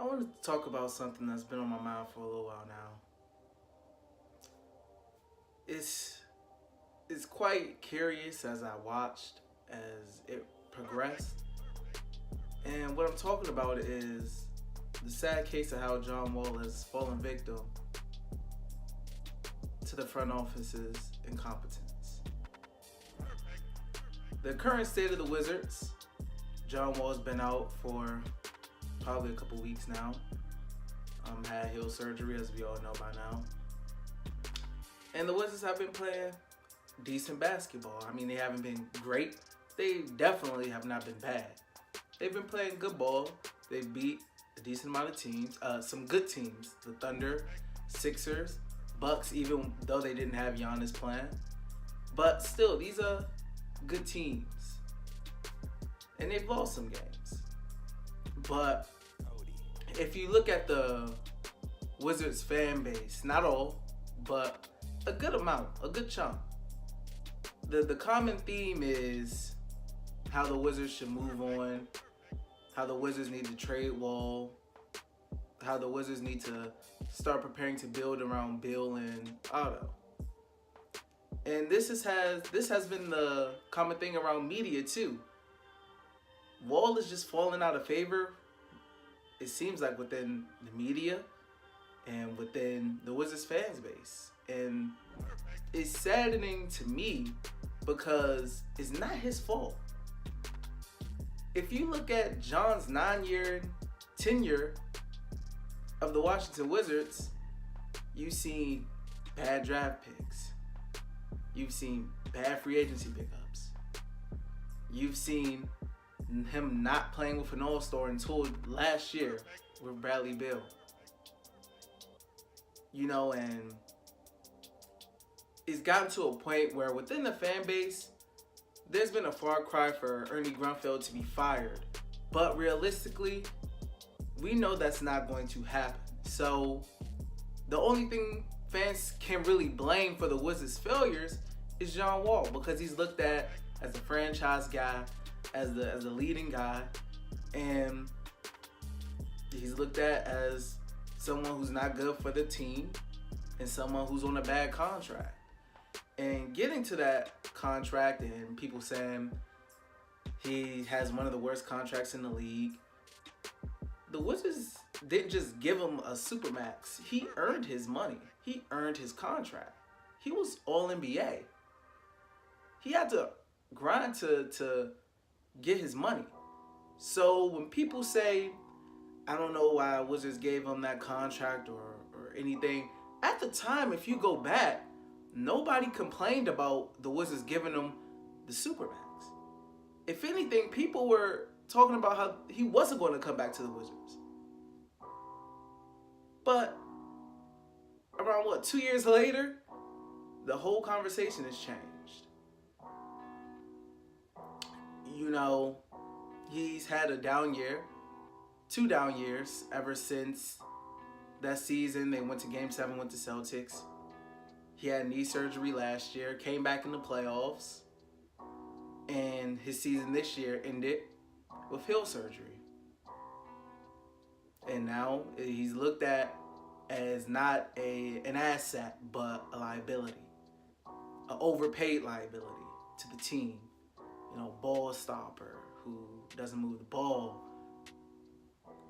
I wanted to talk about something that's been on my mind for a little while now. It's it's quite curious as I watched as it progressed. And what I'm talking about is the sad case of how John Wall has fallen victim to the front office's incompetence. The current state of the Wizards, John Wall's been out for probably a couple weeks now. Had heel surgery, as we all know by now. And the Wizards have been playing decent basketball. I mean, they haven't been great. They definitely have not been bad. They've been playing good ball. They beat a decent amount of teams, some good teams. The Thunder, Sixers, Bucks, even though they didn't have Giannis playing. But still, these are good teams. And they've lost some games. But if you look at the Wizards fan base, not all, but a good amount, a good chunk. The common theme is how the Wizards should move on, how the Wizards need to trade Wall, how the Wizards need to start preparing to build around Bill and Otto. And this has been the common thing around media too. Wall is just falling out of favor, it seems like, within the media and within the Wizards fans base. And it's saddening to me because it's not his fault. If you look at John's 9-year tenure of the Washington Wizards, you've seen bad draft picks. You've seen bad free agency pickups. You've seen him not playing with an all-star until last year with Bradley Beal. And it's gotten to a point where within the fan base, there's been a far cry for Ernie Grunfeld to be fired. But realistically, we know that's not going to happen. So the only thing fans can really blame for the Wizards' failures is John Wall, because he's looked at as a franchise guy, as the leading guy, and he's looked at as someone who's not good for the team and someone who's on a bad contract. And getting to that contract and people saying he has one of the worst contracts in the league, the Wizards didn't just give him a supermax. He earned his money. He earned his contract. He was all NBA. He had to grind to get his money. So when people say, I don't know why Wizards gave him that contract or anything, at the time, if you go back, nobody complained about the Wizards giving him the supermax. If anything, people were talking about how he wasn't going to come back to the Wizards. But around 2 years later, the whole conversation has changed. He's had a down year, 2 down years ever since that season. They went to Game 7 with the Celtics. He had knee surgery last year, came back in the playoffs, and his season this year ended with heel surgery. And now he's looked at as not an asset, but a liability, an overpaid liability to the team. Ball stopper who doesn't move the ball.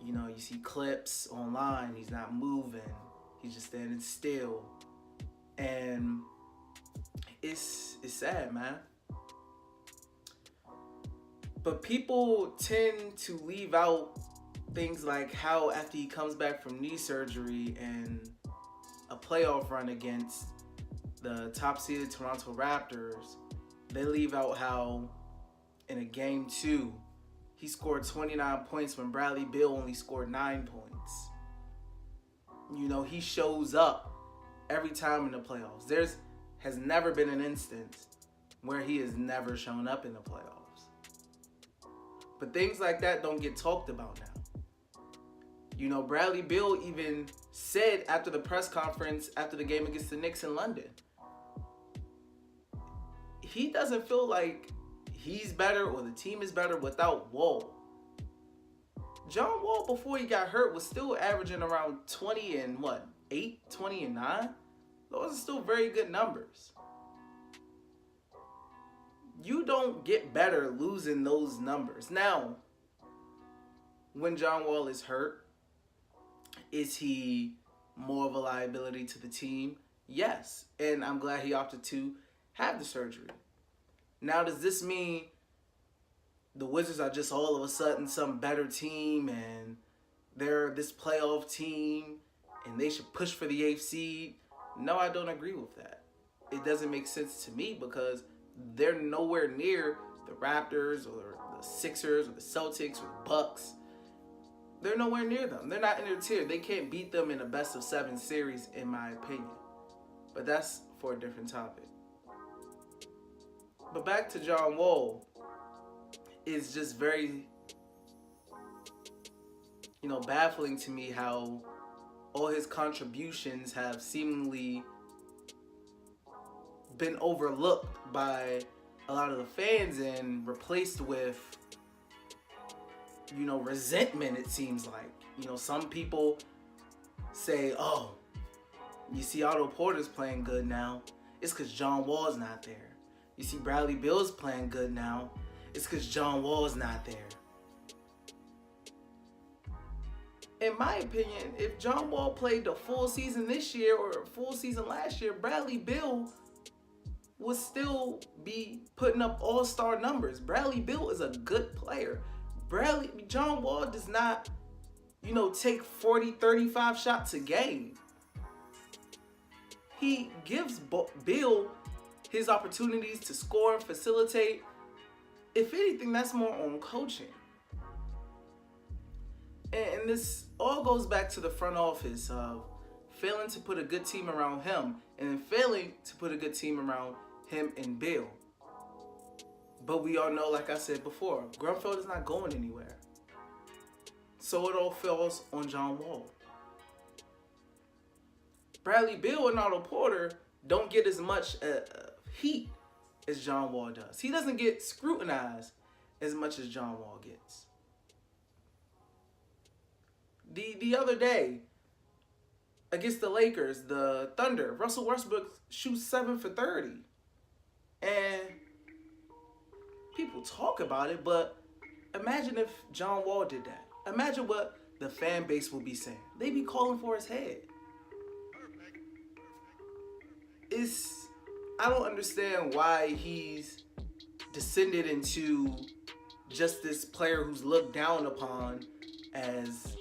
You see clips online, he's not moving, he's just standing still. And it's sad, man. But people tend to leave out things like how after he comes back from knee surgery and a playoff run against the top-seeded Toronto Raptors, they leave out how in a game 2, he scored 29 points when Bradley Beal only scored 9 points. He shows up every time in the playoffs. Has never been an instance where he has never shown up in the playoffs. But things like that don't get talked about now. Bradley Beal even said after the press conference after the game against the Knicks in London, he doesn't feel like he's better or the team is better without Wall. John Wall, before he got hurt, was still averaging around 20 and 20 and 9? Those are still very good numbers. You don't get better losing those numbers. Now, when John Wall is hurt, is he more of a liability to the team? Yes. And I'm glad he opted to have the surgery. Now, does this mean the Wizards are just all of a sudden some better team and they're this playoff team and they should push for the 8th seed? No, I don't agree with that. It doesn't make sense to me because they're nowhere near the Raptors or the Sixers or the Celtics or the Bucks. They're nowhere near them. They're not in their tier. They can't beat them in a best-of-7 series, in my opinion. But that's for a different topic. But back to John Wall. It's just very, baffling to me how all his contributions have seemingly been overlooked by a lot of the fans and replaced with, resentment, it seems like. Some people say, oh, you see Otto Porter's playing good now. It's because John Wall's not there. You see Bradley Beal's playing good now. It's because John Wall's not there. In my opinion, if John Wall played the full season this year or a full season last year, Bradley Beal would still be putting up all-star numbers. Bradley Beal is a good player. John Wall does not, take 40, 35 shots a game. He gives Beal his opportunities to score and facilitate. If anything, that's more on coaching. And this all goes back to the front office of failing to put a good team around him and then failing to put a good team around him and Beal. But we all know, like I said before, Grunfeld is not going anywhere. So it all falls on John Wall. Bradley Beal and Otto Porter don't get as much heat as John Wall does. He doesn't get scrutinized as much as John Wall gets. The other day, against the Lakers, the Thunder, Russell Westbrook shoots 7 for 30. And people talk about it, but imagine if John Wall did that. Imagine what the fan base will be saying. They'd be calling for his head. I don't understand why he's descended into just this player who's looked down upon as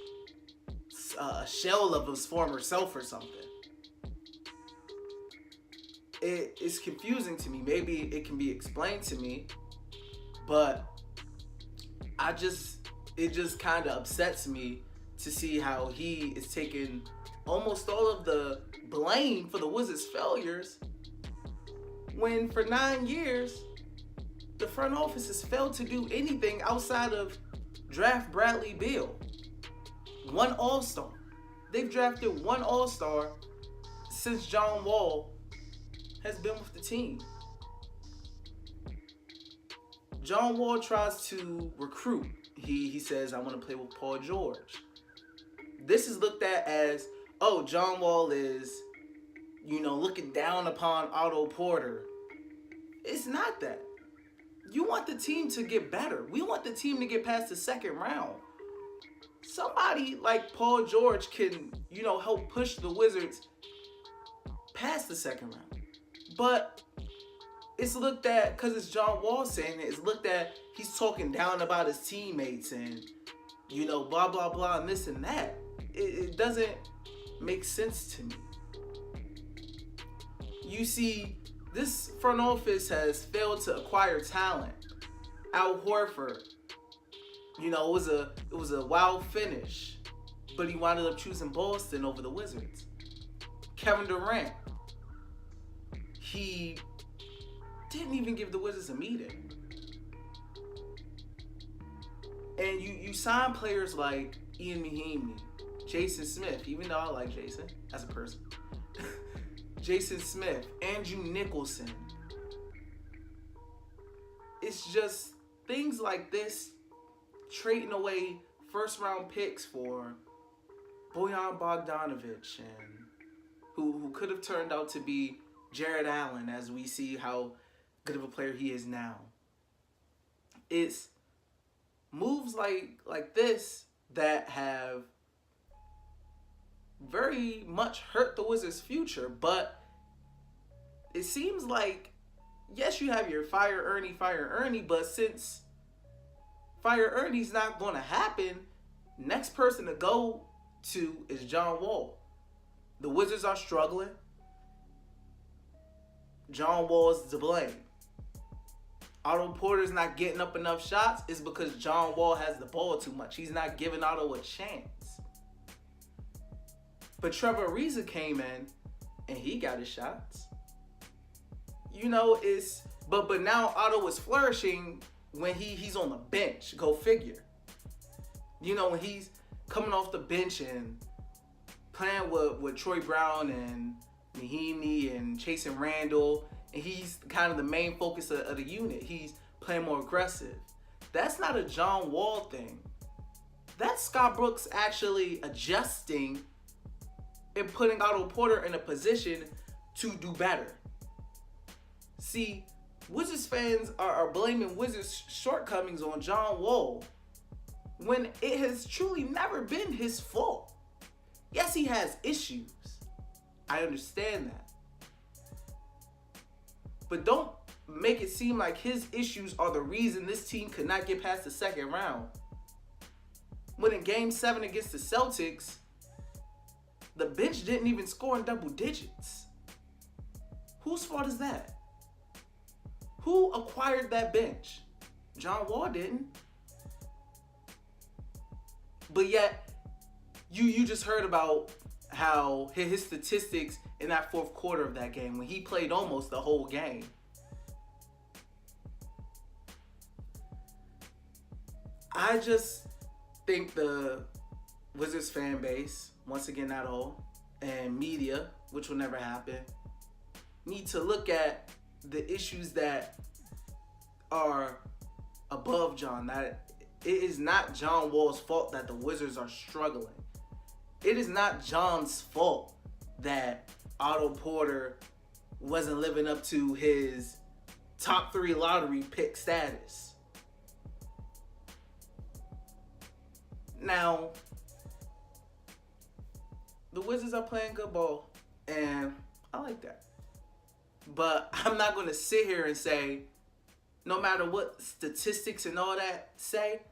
a shell of his former self or something. It's confusing to me. Maybe it can be explained to me, but it just kind of upsets me to see how he is taking almost all of the blame for the Wizards' failures when for 9 years the front office has failed to do anything outside of draft Bradley Beal. One All-Star. They've drafted one All-Star since John Wall has been with the team. John Wall tries to recruit. He says, I want to play with Paul George. This is looked at as, oh, John Wall is, looking down upon Otto Porter. It's not that. You want the team to get better. We want the team to get past the second round. Somebody like Paul George can, help push the Wizards past the second round. But it's looked at, because it's John Wall saying it, it's looked at, he's talking down about his teammates and, blah, blah, blah, and this and that. It doesn't make sense to me. You see, this front office has failed to acquire talent. Al Horford, it was a wild finish, but he wound up choosing Boston over the Wizards. Kevin Durant, he didn't even give the Wizards a meeting. And you sign players like Ian Mahinmi, Jason Smith, even though I like Jason as a person. Jason Smith, Andrew Nicholson. It's just things like this, trading away first round picks for Bojan Bogdanovic, and who could have turned out to be Jared Allen, as we see how good of a player he is now. It's moves like this that have very much hurt the Wizards' future, but it seems like, yes, you have your fire Ernie, but since fire Ernie's not going to happen, next person to go to is John Wall. The Wizards are struggling. John Wall's to blame. Otto Porter's not getting up enough shots is because John Wall has the ball too much. He's not giving Otto a chance. But Trevor Ariza came in and he got his shots. You know, but now Otto is flourishing when he's on the bench. Go figure. You know, when he's coming off the bench and playing with Troy Brown and Mahimi and chasing Randall, and he's kind of the main focus of the unit. He's playing more aggressive. That's not a John Wall thing. That's Scott Brooks actually adjusting and putting Otto Porter in a position to do better. See, Wizards fans are blaming Wizards' shortcomings on John Wall when it has truly never been his fault. Yes, he has issues. I understand that. But don't make it seem like his issues are the reason this team could not get past the second round. When in Game 7 against the Celtics, the bench didn't even score in double digits. Whose fault is that? Who acquired that bench? John Wall didn't. But yet, you just heard about how his statistics in that fourth quarter of that game when he played almost the whole game. I just think the Wizards fan base, once again not all, and media, which will never happen, need to look at the issues that are above John. That it is not John Wall's fault that the Wizards are struggling. It is not John's fault that Otto Porter wasn't living up to his top 3 lottery pick status. Now, the Wizards are playing good ball, and I like that. But I'm not going to sit here and say, no matter what statistics and all that say,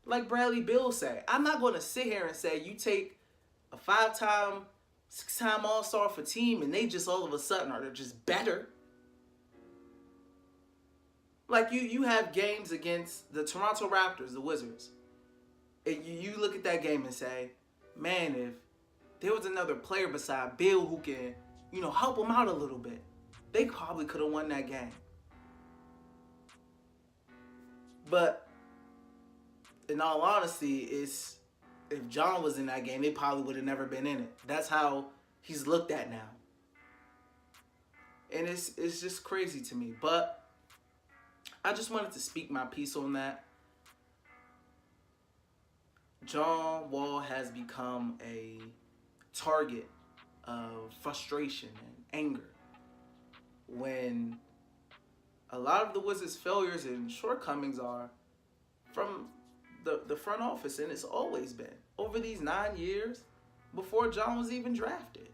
like Bradley Beal say, I'm not going to sit here and say you take a 5-time, 6-time All-Star for team and they just all of a sudden are just better. Like you have games against the Toronto Raptors, the Wizards. And you look at that game and say, man, if there was another player beside Bill who can, help him out a little bit, they probably could have won that game. But in all honesty, if John was in that game, they probably would have never been in it. That's how he's looked at now. And it's just crazy to me. But I just wanted to speak my piece on that. John Wall has become a target of frustration and anger when a lot of the Wizards' failures and shortcomings are from the front office, and it's always been over these 9 years before John was even drafted.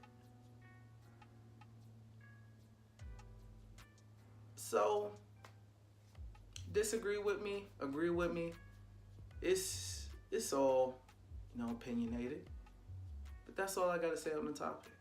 So, disagree with me, agree with me. It's all, opinionated. But that's all I got to say on the topic.